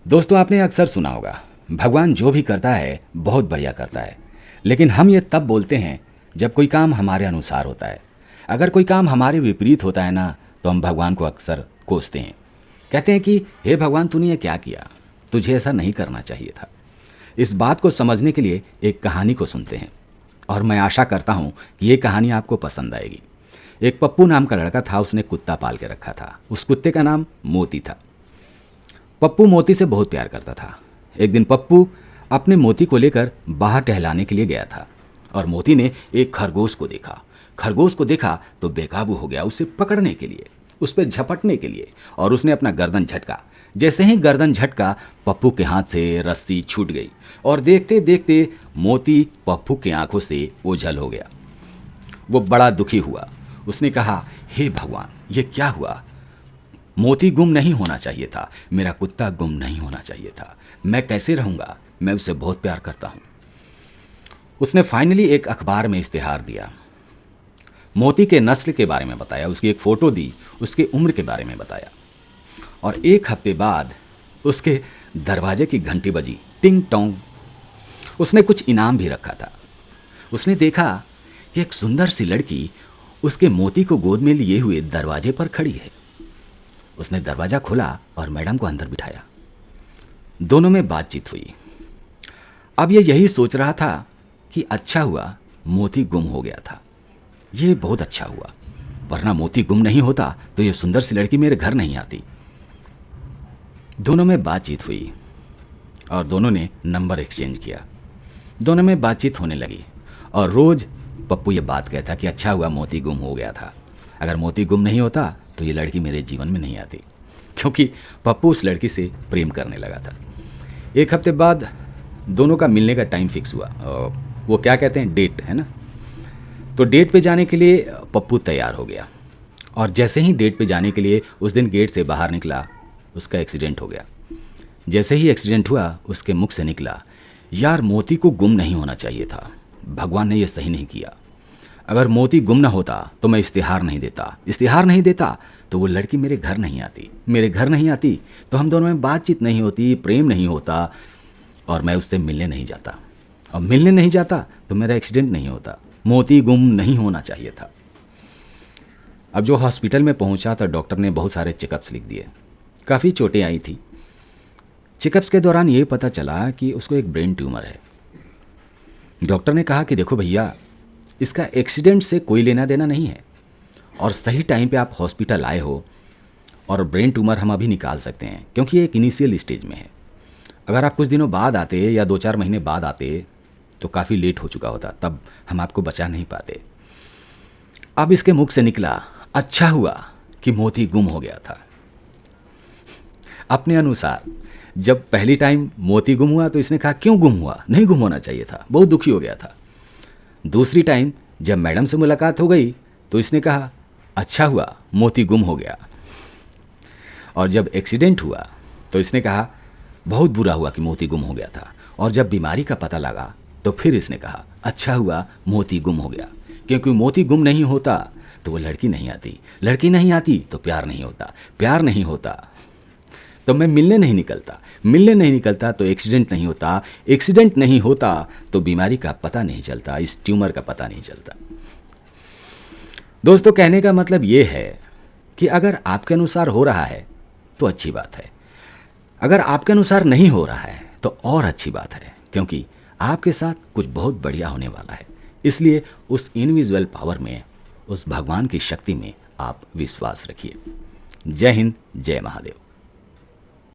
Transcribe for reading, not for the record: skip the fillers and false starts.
दोस्तों, आपने अक्सर सुना होगा, भगवान जो भी करता है बहुत बढ़िया करता है। लेकिन हम ये तब बोलते हैं जब कोई काम हमारे अनुसार होता है। अगर कोई काम हमारे विपरीत होता है ना, तो हम भगवान को अक्सर कोसते हैं। कहते हैं कि हे भगवान, तूने ये क्या किया, तुझे ऐसा नहीं करना चाहिए था। इस बात को समझने के लिए एक कहानी को सुनते हैं, और मैं आशा करता हूँ कि ये कहानी आपको पसंद आएगी। एक पप्पू नाम का लड़का था, उसने कुत्ता पाल के रखा था। उस कुत्ते का नाम मोती था। पप्पू मोती से बहुत प्यार करता था। एक दिन पप्पू अपने मोती को लेकर बाहर टहलाने के लिए गया था, और मोती ने एक खरगोश को देखा। खरगोश को देखा तो बेकाबू हो गया उसे पकड़ने के लिए, उस पर झपटने के लिए, और उसने अपना गर्दन झटका। जैसे ही गर्दन झटका, पप्पू के हाथ से रस्सी छूट गई, और देखते देखते मोती पप्पू की आंखों से ओझल हो गया। वो बड़ा दुखी हुआ। उसने कहा, हे भगवान, ये क्या हुआ? मोती गुम नहीं होना चाहिए था, मेरा कुत्ता गुम नहीं होना चाहिए था। मैं कैसे रहूंगा? मैं उसे बहुत प्यार करता हूं। उसने फाइनली एक अखबार में इश्तिहार दिया। मोती के नस्ल के बारे में बताया, उसकी एक फ़ोटो दी, उसके उम्र के बारे में बताया। और एक हफ्ते बाद उसके दरवाजे की घंटी बजी, टिंग टोंग। उसने कुछ इनाम भी रखा था। उसने देखा कि एक सुंदर सी लड़की उसके मोती को गोद में लिए हुए दरवाजे पर खड़ी है। उसने दरवाज़ा खोला और मैडम को अंदर बिठाया। दोनों में बातचीत हुई। अब ये यही सोच रहा था कि अच्छा हुआ मोती गुम हो गया था, ये बहुत अच्छा हुआ, वरना मोती गुम नहीं होता तो ये सुंदर सी लड़की मेरे घर नहीं आती। दोनों में बातचीत हुई और दोनों ने नंबर एक्सचेंज किया। दोनों में बातचीत होने लगी, और रोज़ पप्पू ये बात कहता कि अच्छा हुआ मोती गुम हो गया था। अगर मोती गुम नहीं होता तो ये लड़की मेरे जीवन में नहीं आती, क्योंकि पप्पू उस लड़की से प्रेम करने लगा था। एक हफ्ते बाद दोनों का मिलने का टाइम फिक्स हुआ। वो क्या कहते हैं, डेट, है ना। तो डेट पे जाने के लिए पप्पू तैयार हो गया, और जैसे ही डेट पे जाने के लिए उस दिन गेट से बाहर निकला, उसका एक्सीडेंट हो गया। जैसे ही एक्सीडेंट हुआ, उसके मुख से निकला, यार मोती को गुम नहीं होना चाहिए था, भगवान ने ये सही नहीं किया। अगर मोती गुम ना होता तो मैं इश्तिहार नहीं देता, इश्तिहार नहीं देता तो वो लड़की मेरे घर नहीं आती, मेरे घर नहीं आती तो हम दोनों में बातचीत नहीं होती, प्रेम नहीं होता, और मैं उससे मिलने नहीं जाता, और मिलने नहीं जाता तो मेरा एक्सीडेंट नहीं होता। मोती गुम नहीं होना चाहिए था। अब जो हॉस्पिटल में पहुंचा तो डॉक्टर ने बहुत सारे चेकअप्स लिख दिए। काफ़ी चोटें आई थी। चेकअप्स के दौरान ये पता चला कि उसको एक ब्रेन ट्यूमर है। डॉक्टर ने कहा कि देखो भैया, इसका एक्सीडेंट से कोई लेना देना नहीं है, और सही टाइम पे आप हॉस्पिटल आए हो, और ब्रेन ट्यूमर हम अभी निकाल सकते हैं, क्योंकि ये एक इनिशियल स्टेज में है। अगर आप कुछ दिनों बाद आते या 2-4 महीने बाद आते तो काफ़ी लेट हो चुका होता, तब हम आपको बचा नहीं पाते। अब इसके मुख से निकला, अच्छा हुआ कि मोती गुम हो गया था। अपने अनुसार जब पहली टाइम मोती गुम हुआ तो इसने कहा, क्यों गुम हुआ, नहीं गुम होना चाहिए था, बहुत दुखी हो गया था। दूसरी टाइम जब मैडम से मुलाकात हो गई तो इसने कहा, अच्छा हुआ मोती गुम हो गया। और जब एक्सीडेंट हुआ तो इसने कहा, बहुत बुरा हुआ कि मोती गुम हो गया था। और जब बीमारी का पता लगा तो फिर इसने कहा, अच्छा हुआ मोती गुम हो गया, क्योंकि मोती गुम नहीं होता तो वो लड़की नहीं आती, लड़की नहीं आती तो प्यार नहीं होता, प्यार नहीं होता तो मैं मिलने नहीं निकलता, मिलने नहीं निकलता तो एक्सीडेंट नहीं होता, एक्सीडेंट नहीं होता तो बीमारी का पता नहीं चलता, इस ट्यूमर का पता नहीं चलता। दोस्तों, कहने का मतलब ये है कि अगर आपके अनुसार हो रहा है तो अच्छी बात है, अगर आपके अनुसार नहीं हो रहा है तो और अच्छी बात है, क्योंकि आपके साथ कुछ बहुत बढ़िया होने वाला है। इसलिए उस इनविजिबल पावर में, उस भगवान की शक्ति में आप विश्वास रखिए। जय हिंद, जय महादेव।